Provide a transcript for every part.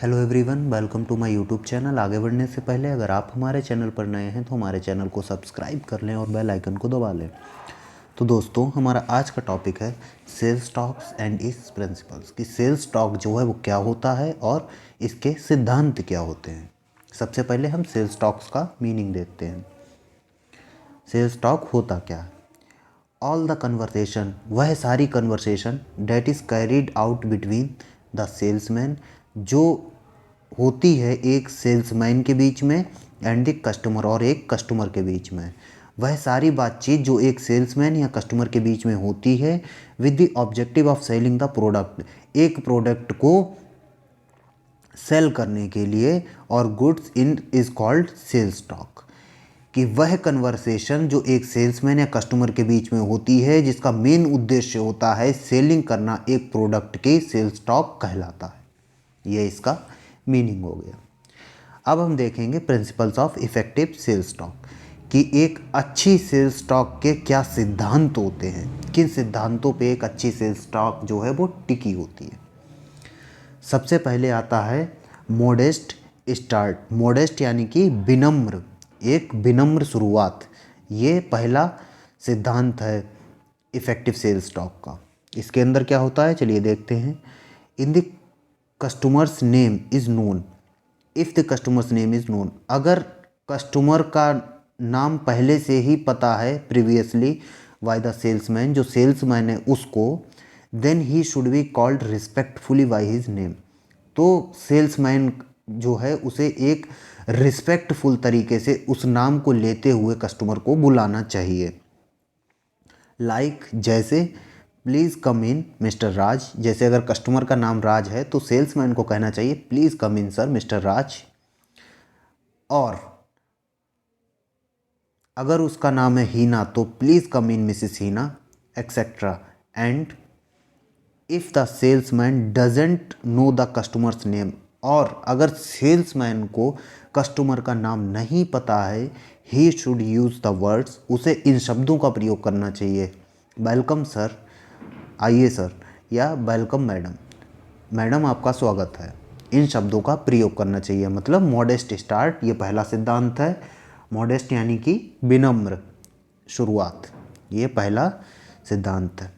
Hello everyone, welcome to my YouTube channel. आगे बढ़ने से पहले अगर आप हमारे चैनल पर नए हैं तो हमारे चैनल को सब्सक्राइब कर लें और बेल आइकन को दबा लें। तो दोस्तों, हमारा आज का टॉपिक है sales talks and its principles, कि सेल्स स्टॉक जो है वो क्या होता है और इसके सिद्धांत क्या होते हैं। सबसे पहले हम सेल्स स्टॉक्स का मीनिंग देखते हैं। सेल्स स्टॉक होता क्या है? ऑल द कन्वर्सेशन, वह सारी conversation that is carried out between the salesman, जो होती है एक सेल्समैन के बीच में एंड द कस्टमर, और एक कस्टमर के बीच में। वह सारी बातचीत जो एक सेल्समैन या कस्टमर के बीच में होती है with the objective of selling the product, एक प्रोडक्ट को सेल करने के लिए, और goods in is called sales talk. कि वह कन्वर्सेशन जो एक सेल्समैन या कस्टमर के बीच में होती है जिसका मेन उद्देश्य होता है सेलिंग करना एक प्रोडक्ट के, सेल्स स्टॉक कहलाता है। ये इसका मीनिंग हो गया। अब हम देखेंगे principles of effective sales talk, कि एक अच्छी सेल्स स्टॉक के क्या सिद्धांत होते हैं, किन सिद्धांतों पे एक अच्छी सेल्स स्टॉक जो है वो टिकी होती है। सबसे पहले आता है मोडेस्ट स्टार्ट। मोडेस्ट यानी कि विनम्र, एक विनम्र शुरुआत। ये पहला सिद्धांत है इफेक्टिव सेल्स स्टॉक का। इसके अंदर क्या होता है, चलिए देखते हैं। In the customer's name is known, if the customer's name is known, अगर कस्टमर का नाम पहले से ही पता है प्रीवियसली बाय द सेल्समैन, जो सेल्समैन है उसको, then he should be called respectfully by his name. तो सेल्समैन जो है उसे एक रिस्पेक्टफुल तरीके से उस नाम को लेते हुए कस्टमर को बुलाना चाहिए। लाइक जैसे प्लीज़ कम इन मिस्टर राज, जैसे अगर कस्टमर का नाम राज है तो सेल्समैन को कहना चाहिए please come in sir Mr Raj. और अगर उसका नाम है हीना तो please come in Mrs Heena, etcetera. And if the salesman doesn't know the customer's name, और अगर सेल्समैन को कस्टमर का नाम नहीं पता है, he should use the words, उसे इन शब्दों का प्रयोग करना चाहिए। वेलकम सर, आइए सर, या वेलकम मैडम, मैडम आपका स्वागत है। इन शब्दों का प्रयोग करना चाहिए। मतलब मॉडेस्ट स्टार्ट, ये पहला सिद्धांत है। मॉडेस्ट यानी कि विनम्र शुरुआत, ये पहला सिद्धांत है।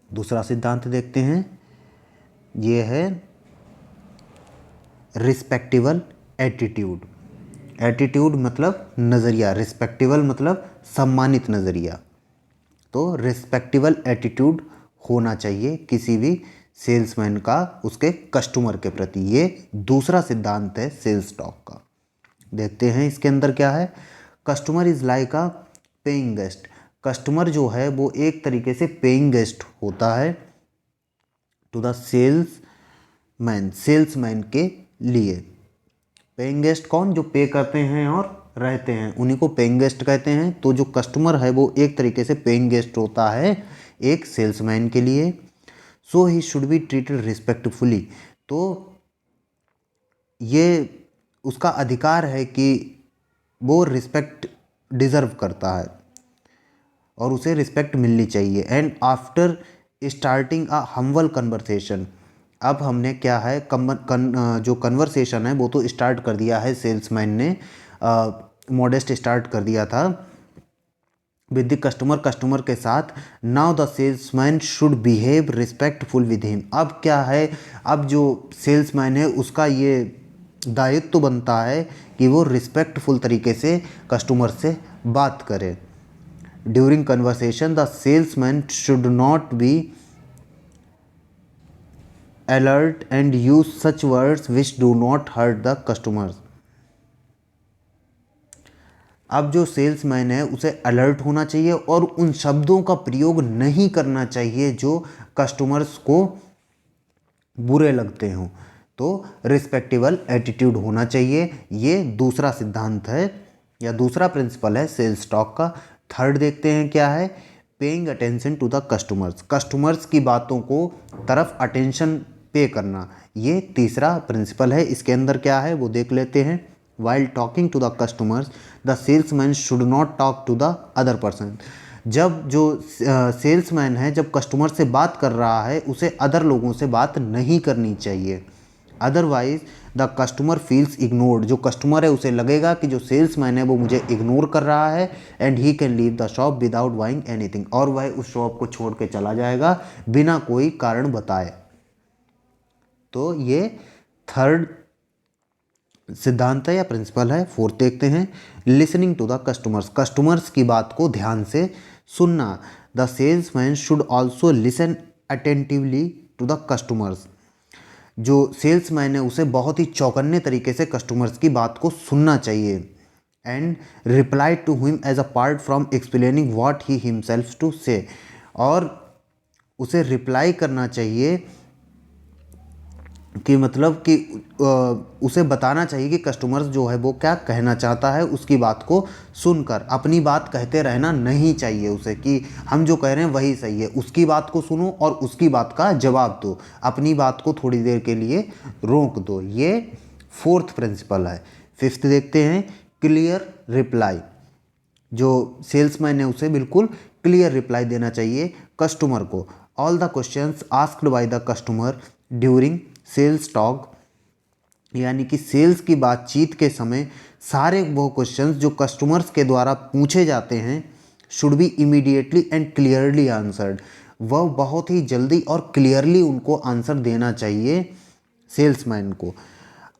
दूसरा सिद्धांत देखते हैं, ये है रिस्पेक्टिबल एटीट्यूड। एटीट्यूड मतलब नज़रिया, रिस्पेक्टिबल मतलब सम्मानित नज़रिया। तो रिस्पेक्टिबल एटीट्यूड होना चाहिए किसी भी सेल्समैन का उसके कस्टमर के प्रति। ये दूसरा सिद्धांत है सेल्स स्टॉक का। देखते हैं इसके अंदर क्या है। Customer is like a paying guest, customer जो है वो एक तरीके से पेइंग गेस्ट होता है टू द सेल्समैन, सेल्समैन के लिए। पेइंग गेस्ट कौन, जो पे करते हैं और रहते हैं, उन्हीं को पेइंग गेस्ट कहते हैं। तो जो कस्टमर है वो एक तरीके से पेइंग गेस्ट होता है एक सेल्समैन के लिए। So he should be treated respectfully, तो ये उसका अधिकार है कि वो रिस्पेक्ट डिज़र्व करता है और उसे रिस्पेक्ट मिलनी चाहिए। And after starting a humble conversation, अब हमने क्या है जो कन्वर्सेशन है वो तो स्टार्ट कर दिया है सेल्समैन ने, मॉडेस्ट स्टार्ट कर दिया था विद द कस्टमर, कस्टमर के साथ। Now the salesman should behave respectful with him. अब क्या है, अब जो सेल्समैन है उसका ये दायित्व तो बनता है कि वो रिस्पेक्टफुल तरीके से कस्टमर से बात करे। During conversation the salesman should not be alert and use such words which do not hurt the customers। अब जो सेल्समैन है उसे अलर्ट होना चाहिए और उन शब्दों का प्रयोग नहीं करना चाहिए जो कस्टमर्स को बुरे लगते हों। तो रिस्पेक्टिबल एटीट्यूड होना चाहिए। ये दूसरा सिद्धांत है या दूसरा प्रिंसिपल है सेल्स स्टॉक का। थर्ड देखते हैं क्या है, paying attention to the customers, customers की बातों को तरफ अटेंशन पे करना, ये तीसरा प्रिंसिपल है। इसके अंदर क्या है वो देख लेते हैं। While talking to the customers the salesman should not talk to the other person, जब जो सेल्समैन है जब कस्टमर से बात कर रहा है उसे अदर लोगों से बात नहीं करनी चाहिए। Otherwise the customer feels ignored, जो कस्टमर है उसे लगेगा कि जो सेल्समैन है वो मुझे इग्नोर कर रहा है, and he can leave the shop without buying anything, और वह उस शॉप को छोड़ के चला जाएगा बिना कोई कारण बताए। तो ये थर्ड सिद्धांत है या प्रिंसिपल है। फोर्थ देखते हैं, listening to the customers, customers की बात को ध्यान से सुनना। The salesman should also listen attentively to the customers, जो सेल्समैन है उसे बहुत ही चौकन्ने तरीके से कस्टमर्स की बात को सुनना चाहिए। And reply to him as a part from explaining what he himself to say, और उसे रिप्लाई करना चाहिए कि मतलब कि उसे बताना चाहिए कि कस्टमर्स जो है वो क्या कहना चाहता है, उसकी बात को सुनकर अपनी बात कहते रहना नहीं चाहिए उसे कि हम जो कह रहे हैं वही सही है। उसकी बात को सुनो और उसकी बात का जवाब दो, अपनी बात को थोड़ी देर के लिए रोक दो। ये फोर्थ प्रिंसिपल है। फिफ्थ देखते हैं, क्लियर रिप्लाई, जो सेल्समैन है उसे बिल्कुल क्लियर रिप्लाई देना चाहिए कस्टमर को। All the questions asked by the customer during sales talk, यानी कि सेल्स की बातचीत के समय सारे वो क्वेश्चंस जो कस्टमर्स के द्वारा पूछे जाते हैं should be immediately and clearly answered, वह बहुत ही जल्दी और क्लियरली उनको आंसर देना चाहिए सेल्समैन को।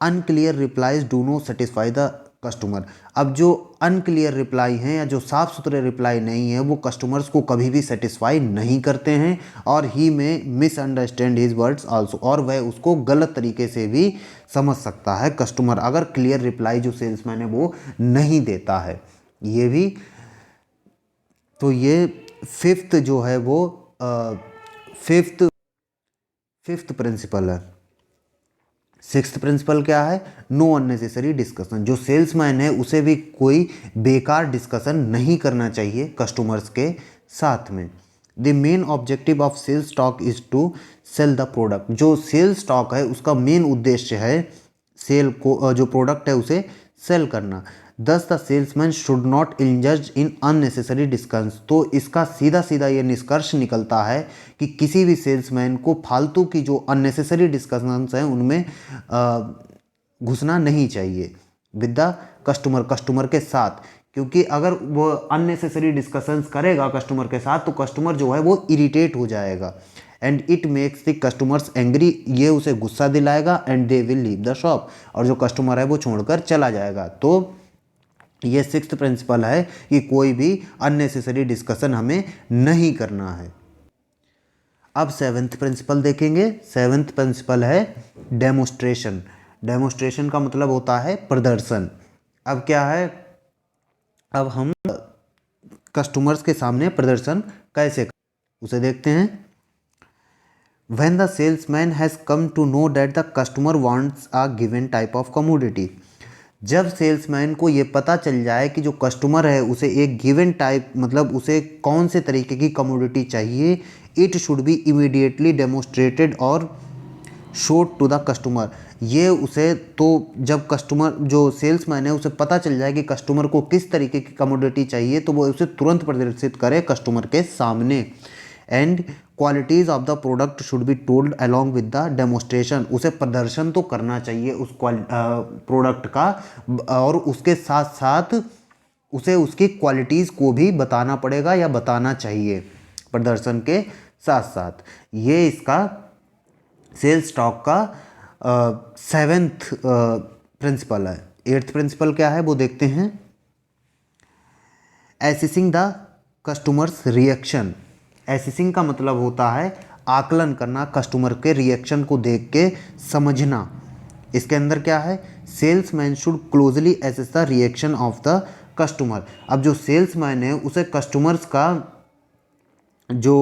Unclear replies do not satisfy the customer, अब जो अनक्लियर रिप्लाई हैं या जो साफ़ सुथरे रिप्लाई नहीं है वो कस्टमर्स को कभी भी सेटिस्फाई नहीं करते हैं, और ही में मिसअंडरस्टैंड हिज वर्ड्स आल्सो, और वह उसको गलत तरीके से भी समझ सकता है कस्टमर अगर क्लियर रिप्लाई जो सेल्समैन है वो नहीं देता है। ये भी, तो ये फिफ्थ जो है वो फिफ्थ प्रिंसिपल है। सिक्स्थ प्रिंसिपल क्या है, नो अननेसेसरी डिस्कशन, जो सेल्समैन है उसे भी कोई बेकार डिस्कशन नहीं करना चाहिए कस्टमर्स के साथ में। The main objective of sales talk is to sell the product, जो सेल्स टॉक है उसका मेन उद्देश्य है सेल को, जो प्रोडक्ट है उसे सेल करना। Thus the salesman should not engage in unnecessary discussions, तो इसका सीधा सीधा ये निष्कर्ष निकलता है कि किसी भी सेल्समैन को फालतू की जो अननेसेसरी डिस्कशंस हैं उनमें घुसना नहीं चाहिए विद द कस्टमर के साथ, क्योंकि अगर वो अननेसेसरी डिस्कशंस करेगा कस्टमर के साथ तो कस्टमर जो है वो इरिटेट हो जाएगा, and it makes the customers angry, ये उसे गुस्सा दिलाएगा, and they will leave the shop, और जो कस्टमर है वो छोड़कर चला जाएगा। तो ये सिक्स्थ प्रिंसिपल है कि कोई भी अननेसेसरी डिस्कशन हमें नहीं करना है। अब सेवेंथ प्रिंसिपल देखेंगे। सेवेंथ प्रिंसिपल है डेमोस्ट्रेशन। डेमोस्ट्रेशन का मतलब होता है प्रदर्शन। अब क्या है, अब हम कस्टमर्स के सामने प्रदर्शन कैसे करें उसे देखते हैं। When the salesman has come to know that the customer wants a given type of commodity, जब सेल्समैन को ये पता चल जाए कि जो कस्टमर है उसे एक गिवन टाइप, मतलब उसे कौन से तरीके की कमोडिटी चाहिए, it should be immediately demonstrated और शोड टू द कस्टमर, ये उसे, तो जब कस्टमर जो सेल्समैन है उसे पता चल जाए कि कस्टमर को किस तरीके की कमोडिटी चाहिए तो वो उसे तुरंत प्रदर्शित करे कस्टमर के सामने। And qualities of the product should be told along with the demonstration, उसे प्रदर्शन तो करना चाहिए उस प्रोडक्ट का, और उसके साथ साथ उसे उसकी क्वालिटीज़ को भी बताना पड़ेगा या बताना चाहिए प्रदर्शन के साथ साथ। ये इसका सेल्स टॉक का सेवेंथ प्रिंसिपल है। एट्थ प्रिंसिपल क्या है वो देखते हैं। Assessing the customers reaction. Assessing का मतलब होता है आकलन करना, कस्टमर के रिएक्शन को देख के समझना। इसके अंदर क्या है, salesman should closely assess the reaction of the customer. अब जो सेल्समैन है उसे कस्टमर्स का जो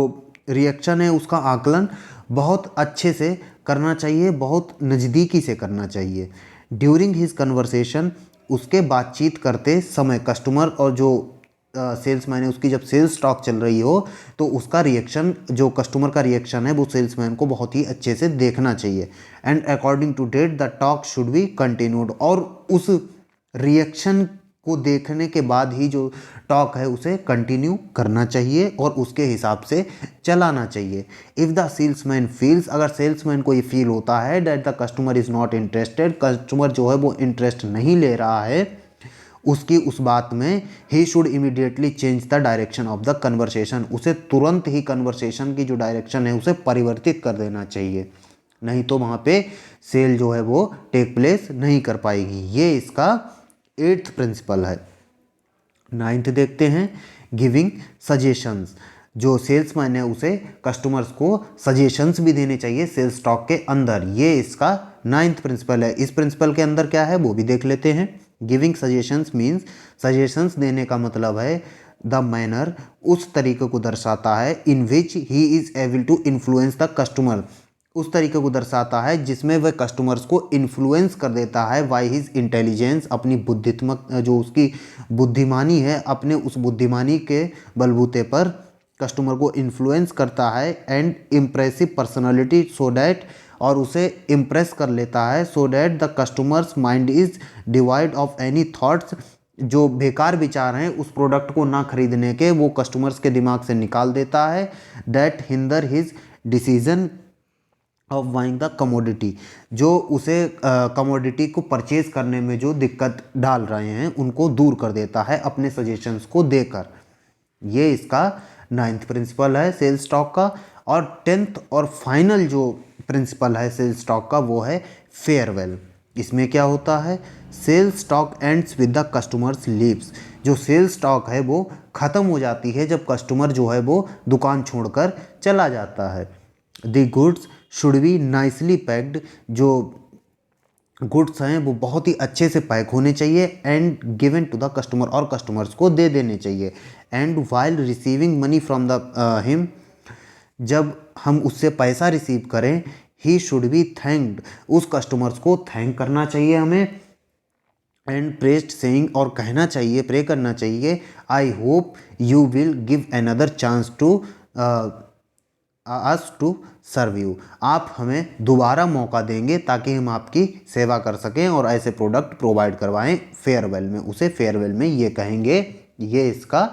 रिएक्शन है उसका आकलन बहुत अच्छे से करना चाहिए, बहुत नज़दीकी से करना चाहिए। ड्यूरिंग हिज कन्वर्सेशन, उसके बातचीत करते समय कस्टमर और जो सेल्समैन है उसकी जब सेल्स टॉक चल रही हो तो उसका रिएक्शन, जो कस्टमर का रिएक्शन है वो सेल्समैन को बहुत ही अच्छे से देखना चाहिए। And according to that the talk should be continued, और उस रिएक्शन को देखने के बाद ही जो टॉक है उसे कंटिन्यू करना चाहिए और उसके हिसाब से चलाना चाहिए। इफ़ द सेल्समैन फील्स, अगर सेल्समैन को ये फील होता है that the customer is not interested, customer जो है वो इंटरेस्ट नहीं ले रहा है उसकी उस बात में, he should immediately change the direction of the conversation, उसे तुरंत ही कन्वर्सेशन की जो डायरेक्शन है उसे परिवर्तित कर देना चाहिए, नहीं तो वहाँ पे सेल जो है वो टेक प्लेस नहीं कर पाएगी। ये इसका 8th प्रिंसिपल है। 9th देखते हैं, गिविंग सजेशंस। जो सेल्समैन है उसे कस्टमर्स को सजेशंस भी देने चाहिए सेल्स टॉक के अंदर, ये इसका 9th प्रिंसिपल है। इस प्रिंसिपल के अंदर क्या है वो भी देख लेते हैं। गिविंग सजेशंस मीन्स, सजेशंस देने का मतलब है द मैनर, उस तरीके को दर्शाता है in which he is able to influence the customer, उस तरीके को दर्शाता है जिसमें वह कस्टमर्स को इन्फ्लुएंस कर देता है बाय हिज इंटेलिजेंस, अपनी बुद्धित्मक जो उसकी बुद्धिमानी है, अपने उस बुद्धिमानी के बलबूते पर कस्टमर को इन्फ्लुएंस करता है, and impressive personality so that, और उसे इम्प्रेस कर लेता है so that the customers mind is divide of any thoughts, जो बेकार विचार हैं उस प्रोडक्ट को ना खरीदने के वो कस्टमर्स के दिमाग से निकाल देता है, that hinder his decision of buying the commodity, जो उसे कमोडिटी को परचेज करने में जो दिक्कत डाल रहे हैं उनको दूर कर देता है अपने सजेशंस को देकर। ये इसका 9th प्रिंसिपल है सेल्स टॉक का। और 10th और फाइनल जो प्रिंसिपल है सेल्स टॉक का वो है फेयरवेल। इसमें क्या होता है, sales talk ends with the customers leaves, जो सेल्स टॉक है वो ख़त्म हो जाती है जब कस्टमर जो है वो दुकान छोड़कर चला जाता है। The goods should be nicely packed, जो गुड्स हैं वो बहुत ही अच्छे से पैक होने चाहिए, and given to the customer, और कस्टमर्स को दे देने चाहिए। And while receiving money from the him, जब हम उससे पैसा रिसीव करें, ही शुड बी थैंक्ड, उस कस्टमर्स को थैंक करना चाहिए हमें, एंड प्रेस्ट सेइंग, और कहना चाहिए, प्रे करना चाहिए, I hope you will give another chance to us to serve you, आप हमें दोबारा मौका देंगे ताकि हम आपकी सेवा कर सकें और ऐसे प्रोडक्ट प्रोवाइड करवाएं फेयरवेल में, उसे फेयरवेल में ये कहेंगे। ये इसका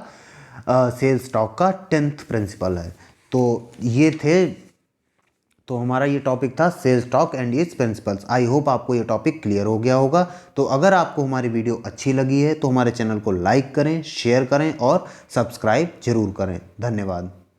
सेल्स टॉक का 10th प्रिंसिपल है। तो ये थे, तो हमारा ये टॉपिक था sales talk and its principles. I hope आपको ये टॉपिक क्लियर हो गया होगा। तो अगर आपको हमारी वीडियो अच्छी लगी है तो हमारे चैनल को लाइक करें, शेयर करें और सब्सक्राइब जरूर करें। धन्यवाद।